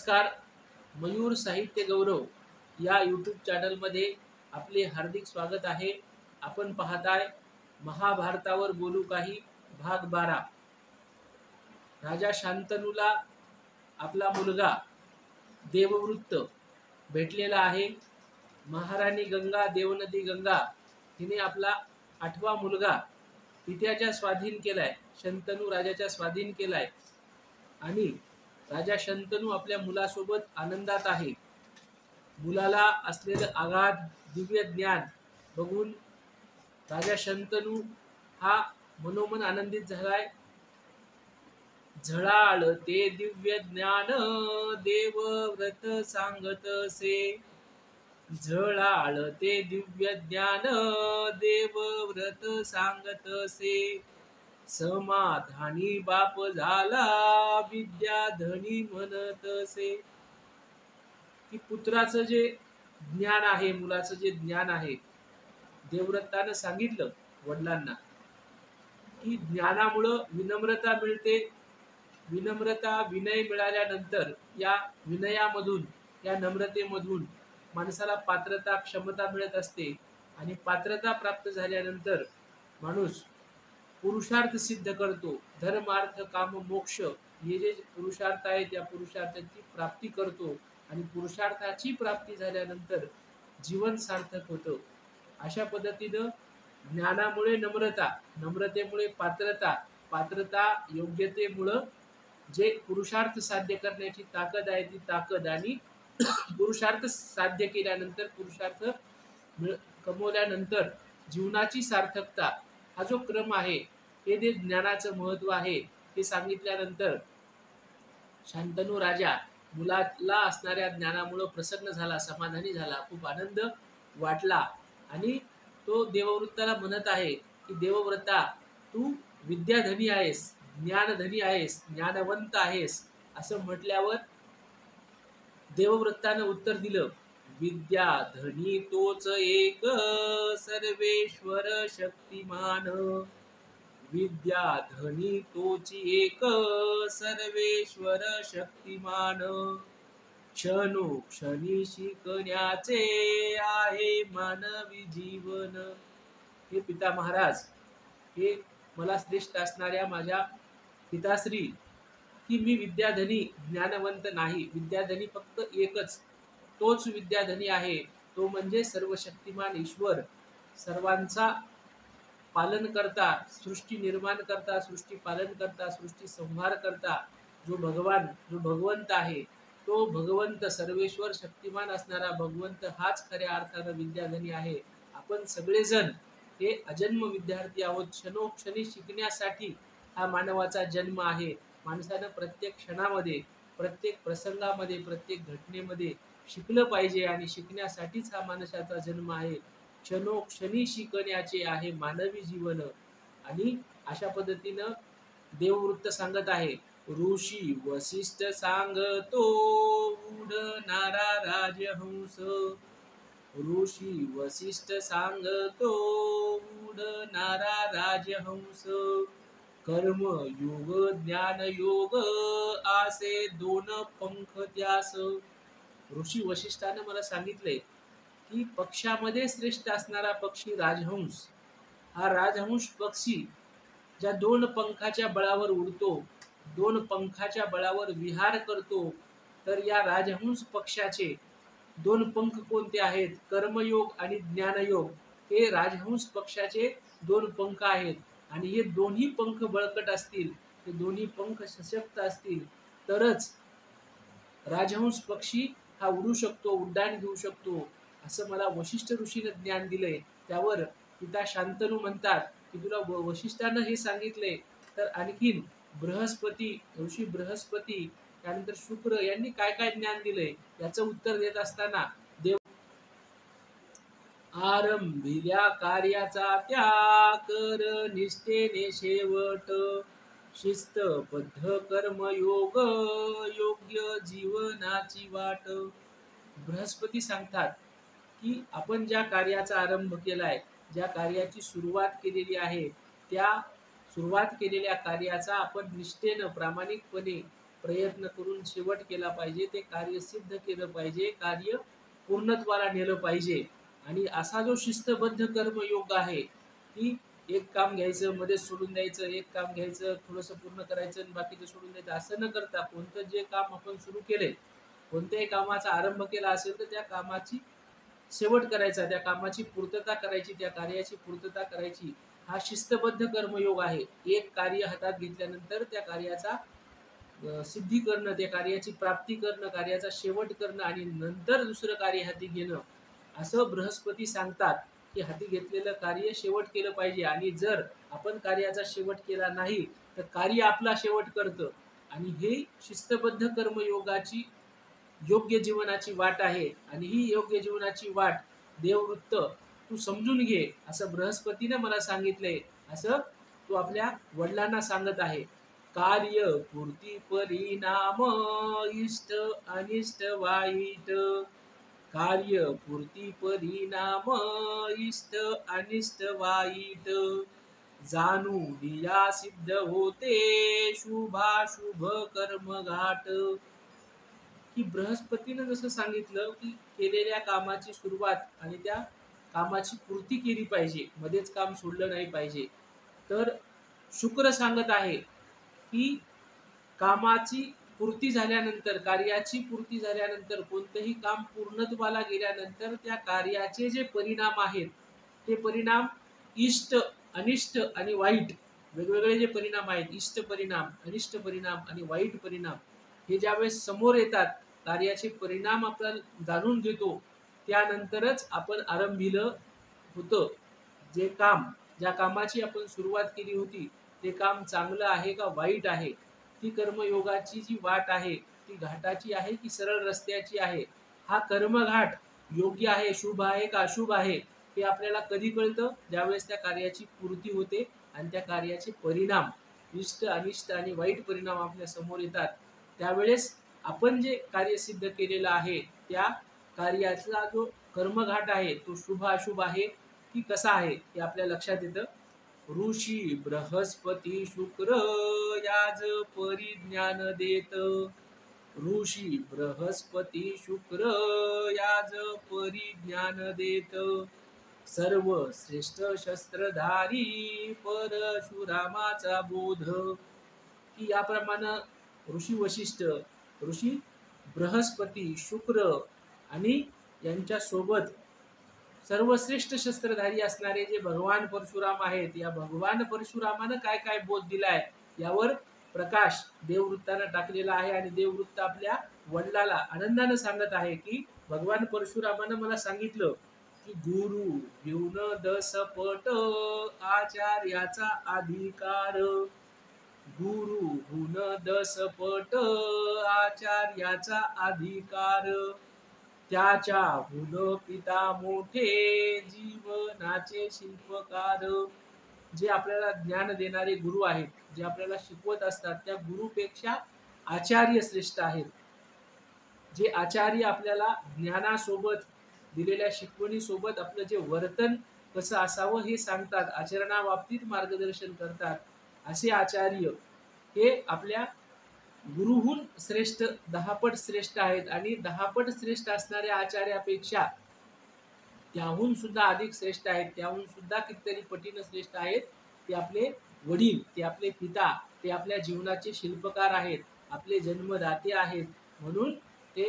नमस्कार. मयूर साहित्य गौरव या यूट्यूब चॅनलमध्ये आपले हार्दिक स्वागत आहे. आपण पाहताय महाभारतावर बोलू काही भाग 12. राजा शांतनूला आपला मुलगा देववृत्त भेटलेला आहे. महाराणी गंगा देवनदी गंगा हिने आपला 8वा मुलगा पित्याच्या स्वाधीन केलाय, शंतनू राजाच्या स्वाधीन केलाय आणि राजा शंतनू आपल्या मुलासोबत आनंदात आहे. मुलाला असलेलं आगाध दिव्य ज्ञान बघून राजा शंतनू हा मनोमन आनंदित झालाय. झळाळ ते दिव्य ज्ञान देवव्रत सांगतसे, झळाळ ते दिव्य ज्ञान देवव्रत सांगतसे, समाधानी बाप झाला विद्याधनी म्हणतसे. की पुत्राचं जे ज्ञान आहे, मुलाचं जे ज्ञान आहे, देवव्रतानं सांगितलं वडिलांना की ज्ञानामुळं विनम्रता मिळते. विनम्रता विनय मिळाल्यानंतर या विनयामधून, या नम्रतेमधून माणसाला पात्रता क्षमता मिळत असते आणि पात्रता प्राप्त झाल्यानंतर माणूस पुरुषार्थ सिद्ध करतो. धर्म अर्थ काम मोक्ष हे जे पुरुषार्थ आहेत त्या पुरुषार्थाची प्राप्ती करतो आणि पुरुषार्थाची प्राप्ती झाल्यानंतर जीवन सार्थक होतं. अशा पद्धतीनं ज्ञानामुळे नम्रता, नम्रतेमुळे पात्रता, पात्रता योग्यतेमुळं जे पुरुषार्थ साध्य करण्याची ताकद आहे ती ताकद आणि पुरुषार्थ साध्य केल्यानंतर, पुरुषार्थ कमवल्यानंतर जीवनाची सार्थकता हा जो क्रम आहे, हे जे ज्ञानाचं महत्व आहे हे सांगितल्यानंतर शांतनू राजा मुलाला असणाऱ्या ज्ञानामुळे प्रसन्न झाला, समाधानी झाला, खूप आनंद वाटला आणि तो देवव्रताला म्हणत आहे की देवव्रता तू विद्याधनी आहेस, ज्ञानधनी आहेस, ज्ञानवंत आहेस. असं म्हटल्यावर देवव्रतानं उत्तर दिलं, विद्याधनी तोच एक सर्वेश्वर शक्तिमान, विद्याधनी तोची एक सर्वेश्वर शक्तिमान, क्षणोक्षणी शिकण्याचे आहे मानवी जीवन. हे पिता महाराज, हे मला श्रेष्ठ असणाऱ्या माझ्या पिताश्री, की मी विद्याधनी ज्ञानवंत नाही. विद्याधनी फक्त एकच, तोच विद्याधनी आहे, तो म्हणजे सर्वशक्तिमान ईश्वर, सर्वांचा पालन करता, सृष्टी निर्माण करता, सृष्टी पालन करता, सृष्टी संहार करता जो भगवान, जो भगवंत आहे, तो भगवंत सर्वेश्वर शक्तिमान असणारा भगवंत हाच खऱ्या अर्थानं विद्याधनी आहे. आपण सगळेजण हे अजन्म विद्यार्थी आहोत. क्षणोक्षणी शिकण्यासाठी हा मानवाचा जन्म आहे. माणसानं प्रत्येक क्षणामध्ये, प्रत्येक प्रसंगामध्ये, प्रत्येक घटनेमध्ये शिकलं पाहिजे आणि शिकण्यासाठीच हा माणसाचा जन्म आहे. क्षणोक्षणी शिकण्याचे आहे मानवी जीवन. आणि अशा पद्धतीनं देववृत्त सांगत आहे, ऋषी वसिष्ठ सांगतो उडणारा राजहंस, ऋषी वसिष्ठ सांगतो उडणारा राजहंस, कर्म योग ज्ञान योग आसे दोन पंख त्यास. ऋषी वसिष्ठानं मला सांगितलंय की पक्षामध्ये श्रेष्ठ असणारा पक्षी राजहंस, हा राजहंस पक्षी ज्या 2 पंखाच्या बळावर उडतो, 2 पंखाच्या बळावर विहार करतो, तर या राजहंस पक्षाचे 2 पंख कोणते आहेत? कर्मयोग आणि ज्ञानयोग हे राजहंस पक्षाचे 2 पंख आहेत. आणि हे दोन्ही पंख बळकट असतील, हे दोन्ही पंख सशक्त असतील तरच राजहंस पक्षी हा उडू शकतो, उड्डाण घेऊ शकतो, असं मला वशिष्ठ ऋषीनं ज्ञान दिलंय. त्यावर पिता शांतनू म्हणतात की तुला वशिष्ठानं हे सांगितले तर आणखीन बृहस्पती, ऋषी बृहस्पती, त्यानंतर शुक्र यांनी काय काय ज्ञान दिलंय याचं उत्तर देत असताना देव आरंभिल्या कार्याचा त्या कर निष्ठेने शेवट, शिस्तबद्ध कर्मयोग योग्य जीवनाची वाट. बृहस्पती सांगतात की आपण ज्या कार्याचा आरंभ केलाय, ज्या कार्याची सुरुवात केलेली आहे, त्या सुरुवात केलेल्या कार्याचा आपण निष्ठेनं, प्रामाणिकपणे, प्रयत्न करून शेवट केला पाहिजे, ते कार्य सिद्ध केलं पाहिजे, कार्य पूर्णत्वाला नेलं पाहिजे. आणि असा जो शिस्तबद्ध कर्मयोग आहे, की एक काम घ्यायचं, मध्येच सोडून द्यायचं, एक काम घ्यायचं, थोडंसं पूर्ण करायचं आणि बाकीचं सोडून द्यायचं, असं न करता कोणतं जे काम आपण सुरू केले, कोणत्याही कामाचा आरंभ केला असेल तर त्या कामाची शेवट करायचा, त्या कामाची पूर्तता करायची, त्या कार्याची पूर्तता करायची. हा शिस्तबद्ध कर्मयोग आहे. एक कार्य हातात घेतल्यानंतर त्या कार्याचा सिद्धी करणं, त्या कार्याची प्राप्ती करणं, कार्याचा शेवट करणं आणि नंतर दुसरं कार्य हाती घेणं, असं बृहस्पती सांगतात, की हाती घेतलेलं कार्य शेवट केलं पाहिजे. आणि जर आपण कार्याचा शेवट केला नाही तर कार्य आपला शेवट करतं. आणि हे शिस्तबद्ध कर्मयोगाची योग्य जीवनाची वाट आहे. आणि ही योग्य जीवनाची वाट देववृत्त तू समजून घे, असं बृहस्पतीने मला सांगितलंय, असं तू आपल्या वडिलांना सांगत आहे. कार्य पूर्ती परिणाम, इष्ट अनिष्ट वाईट. कार्य पूर्ती परिणाम, इष्ट अनिष्ट वाईट. जाणून या सिद्ध होते, शुभाशुभ कर्म घाट. की बृहस्पतीनं जसं सांगितलं, की केलेल्या कामाची सुरुवात आणि त्या कामाची पूर्ती केली पाहिजे, मध्येच काम सोडलं नाही पाहिजे. तर शुक्र सांगत आहे, की कामाची पूर्ती झाल्यानंतर, कार्याची पूर्ती झाल्यानंतर, कोणतंही काम पूर्णत्वाला गेल्यानंतर त्या कार्याचे जे परिणाम आहेत, ते परिणाम इष्ट, अनिष्ट आणि वाईट, वेगवेगळे जे परिणाम आहेत, इष्ट परिणाम, अनिष्ट परिणाम आणि वाईट परिणाम, हे ज्यावेळेस समोर येतात, कार्याचे परिणाम आपण जाणून घेतो, त्यानंतरच आपण आरंभिलं होतं जे काम, ज्या कामाची आपण सुरुवात केली होती, ते काम चांगलं आहे का वाईट आहे, ती कर्मयोगाची जी वाट आहे, ती घाटाची आहे की सरळ रस्त्याची आहे, हा कर्मघाट योग्य आहे, शुभ आहे का अशुभ आहे, हे आपल्याला कधी कळतं, ज्यावेळेस त्या कार्याची पूर्ती होते आणि त्या कार्याचे परिणाम, इष्ट अनिष्ट आणि वाईट परिणाम आपल्या समोर येतात. त्यावेळेस आपण जे कार्य सिद्ध केलेलं आहे, त्या कार्याचा जो कर्मघाट आहे, तो शुभ अशुभ आहे की कसा आहे, हे आपल्या लक्षात येतं. ऋषी बृहस्पती शुक्र याज परिज्ञान देत. ऋषी बृहस्पती शुक्र याज परिज्ञान देत. सर्व श्रेष्ठ शस्त्रधारी परशुरामाचा बोध. की याप्रमाणे ऋषी वशिष्ठ, ऋषी बृहस्पती, शुक्र आणि यांच्या सोबत सर्वश्रेष्ठ शस्त्रधारी असणारे जे भगवान परशुराम आहेत, या भगवान परशुरामानं काय काय बोध दिलाय यावर प्रकाश देववृत्तानं टाकलेला आहे. आणि देववृत्त आपल्या वडिलाला आनंदानं सांगत आहे, की भगवान परशुरामानं मला सांगितलं, की गुरु घेऊन दसपट आचार्याचा अधिकार. गुरु गुण दसपट आचार्याचा अधिकार. त्याच्या गुण पिता मोठे जीवनाचे शिल्पकार. जे आपल्याला ज्ञान देणारे गुरु आहेत, जे आपल्याला शिकवत असतात, त्या गुरुपेक्षा आचार्य श्रेष्ठ आहेत. जे आचार्य आपल्याला ज्ञानासोबत, दिलेल्या शिकवणीसोबत आपलं जे वर्तन कसं असावं हे सांगतात, आचरणाबाबतीत मार्गदर्शन करतात, असे आचार्य हे आपल्या गुरुहून श्रेष्ठ, दहापट श्रेष्ठ आहेत. आणि दहापट श्रेष्ठ असणाऱ्या आचार्यापेक्षा त्याहून सुद्धा अधिक श्रेष्ठ आहेत, त्याहून सुद्धा कितीतरी पटीनं श्रेष्ठ आहेत ते आपले वडील, ते आपले पिता, ते आपल्या जीवनाचे शिल्पकार आहेत, आपले जन्मदाते आहेत. म्हणून ते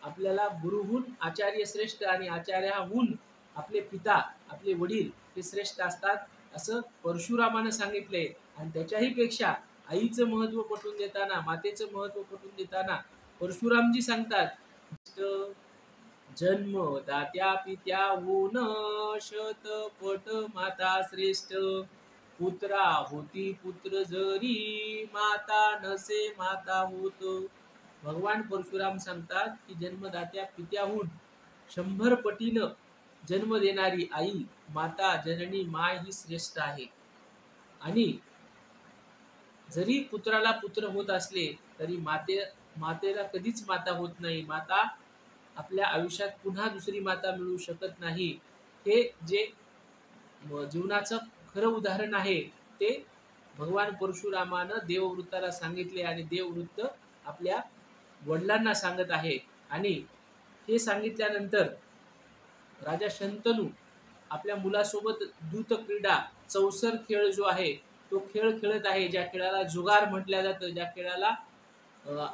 आपल्याला गुरुहून आचार्य श्रेष्ठ आणि आचार्याहून आपले पिता, आपले वडील हे श्रेष्ठ असतात, असं परशुरामानं सांगितलंय. आणि त्याच्याही पेक्षा आईचं महत्व पटवून देताना, मातेचं महत्व पटवून देताना परशुरामजी सांगतात, जन्मदात्या पित्याहून शतपट माता श्रेष्ठ. पुत्रा होती पुत्र जरी, माता नसे माता होत. भगवान परशुराम सांगतात, की जन्मदात्या पित्याहून 100 पटीनं जन्म देणारी आई, माता, जननी माय ही श्रेष्ठ आहे. आणि जरी पुत्राला पुत्र होत असले तरी मातेला कधीच माता होत नाही. माता आपल्या आयुष्यात पुन्हा दुसरी माता मिळू शकत नाही. हे जे जीवनाचं खरं उदाहरण आहे, ते भगवान परशुरामानं देववृत्ताला सांगितले. आणि देववृत्त आपल्या वडिलांना सांगत आहे. आणि हे सांगितल्यानंतर राजा शंतनू आपल्या मुलासोबत द्यूत क्रीडा, चौसर खेळ जो आहे तो खेळ खेळत आहे. ज्या खेळाला जुगार म्हटलं जातं, ज्या खेळाला अ,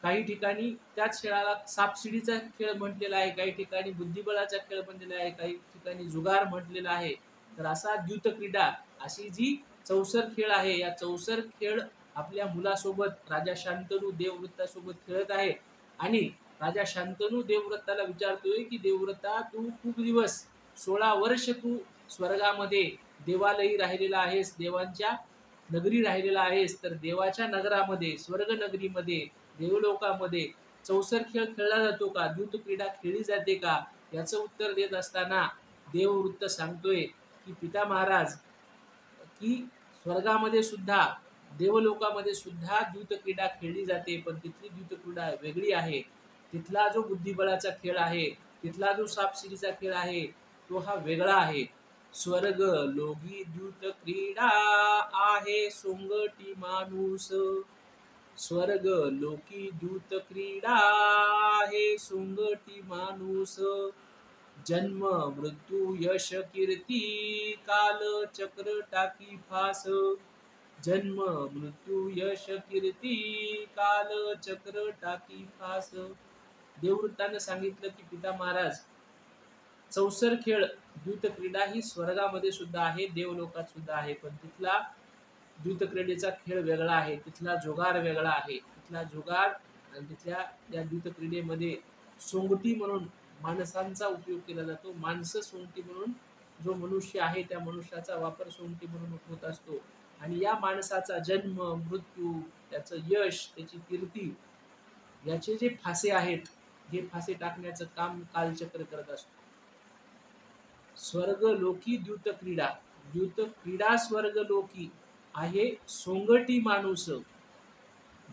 काही ठिकाणी त्याच खेळाला सापशिडीचा खेळ म्हटलेला आहे, काही ठिकाणी बुद्धिबळाचा खेळ म्हटलेला आहे, काही ठिकाणी जुगार म्हटलेला आहे. तर असा द्यूत क्रीडा, अशी जी चौसर खेळ आहे, या चौसर खेळ आपल्या मुलासोबत राजा शांतनू देवव्रतासोबत खेळत आहे. आणि राजा शांतनू देवव्रताला विचारतोय की देवव्रता, तू खूप दिवस 16 वर्ष तू स्वर्गामध्ये देवालयी राहिलेला आहेस, देवांच्या नगरी राहिलेला आहेस, तर देवाच्या नगरामध्ये, स्वर्ग नगरीमध्ये, देवलोकामध्ये चौसर खेळ खेळला जातो का, द्यूत क्रीडा खेळली जाते का? याचं उत्तर देत असताना देववृत्त सांगतोय की पिता महाराज, की स्वर्गामध्ये सुद्धा, देवलोकामध्ये सुद्धा द्यूत क्रीडा खेळली जाते, पण तिथली द्यूत क्रीडा वेगळी आहे. तिथला जो बुद्धिबळाचा खेळ आहे, तिथला जो सापशिडीचा खेळ आहे, तो हा वेगळा आहे. स्वर्ग लोगी द्यूत क्रीडा आहे सोंगटी माणूस, स्वर्ग लोकी द्यूत क्रीडा आहे सोंगटी माणूस, जन्म मृत्यू यश कीर्ती काल चक्र टाकी फास, जन्म मृत्यू यश कीर्ती काल चक्र टाकी फास. देववृत्तानं सांगितलं की पिता महाराज, चौसर खेळ द्यूत क्रीडा ही स्वर्गामध्ये सुद्धा आहे, देवलोकात सुद्धा आहे, पण तिथला द्यूत क्रीडेचा खेळ वेगळा आहे, तिथला जुगार वेगळा आहे. तिथला जुगार आणि तिथल्या या द्यूत क्रीडेमध्ये सोंगटी म्हणून माणसांचा उपयोग केला जातो. माणसं सोंगटी म्हणून, जो मनुष्य आहे त्या मनुष्याचा वापर सोंगटी म्हणून होत असतो. आणि या माणसाचा जन्म मृत्यू, त्याचं यश, त्याची कीर्ती, याचे जे फासे आहेत, हे फासे टाकण्याचं काम कालचक्र करत असतो. स्वर्ग लोकी द्यूत क्रीडा, द्यूत क्रीडा स्वर्ग लोकी आहे सोंगटी माणूस,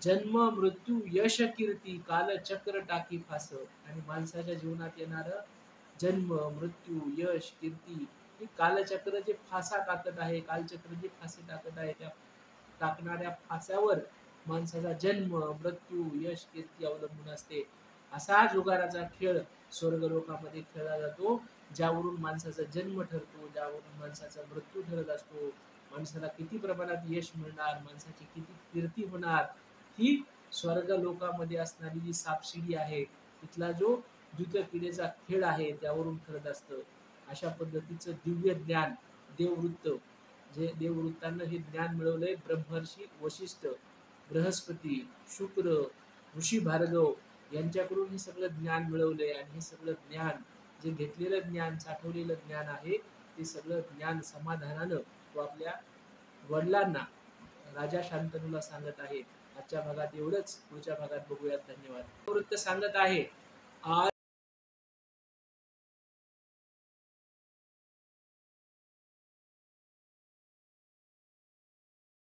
जन्म मृत्यू यश कीर्ती काल चक्र टाकी फास. आणि माणसाच्या जीवनात येणार जन्म मृत्यू यश कीर्ती, हे कालचक्र जे फासा टाकत आहे, कालचक्र जे फासे टाकत आहे, त्या टाकणाऱ्या फास्यावर माणसाचा जन्म मृत्यू यश कीर्ती अवलंबून असते. असा जुगाराचा खेळ स्वर्गलोकामध्ये खेळला जातो, ज्यावरून माणसाचा जन्म ठरतो, ज्यावरून माणसाचा मृत्यू ठरत असतो, माणसाला किती प्रमाणात यश मिळणार, माणसाची किती कीर्ती होणार, ही स्वर्ग लोकामध्ये असणारी जी सापशिडी आहे, तिथला जो द्यूत क्रीडेचा खेळ आहे, त्यावरून ठरत असतं. अशा पद्धतीचं दिव्य ज्ञान देववृत्त, जे देववृत्तानं हे ज्ञान मिळवलंय ब्रह्मर्षी वशिष्ठ, बृहस्पती, शुक्र, ऋषी भार्गव यांच्याकडून हे सगळं ज्ञान मिळवलंय. आणि हे सगळं ज्ञान, जे घेतलेलं ज्ञान, साठवलेलं ज्ञान आहे, ते सगळं ज्ञान समाधानानं तो आपल्या वडिलांना, राजा शांतनूला सांगत आहे. आजच्या भागात एवढंच, पुढच्या भागात बघूयात. धन्यवाद. वृत्त सांगत आहे, आज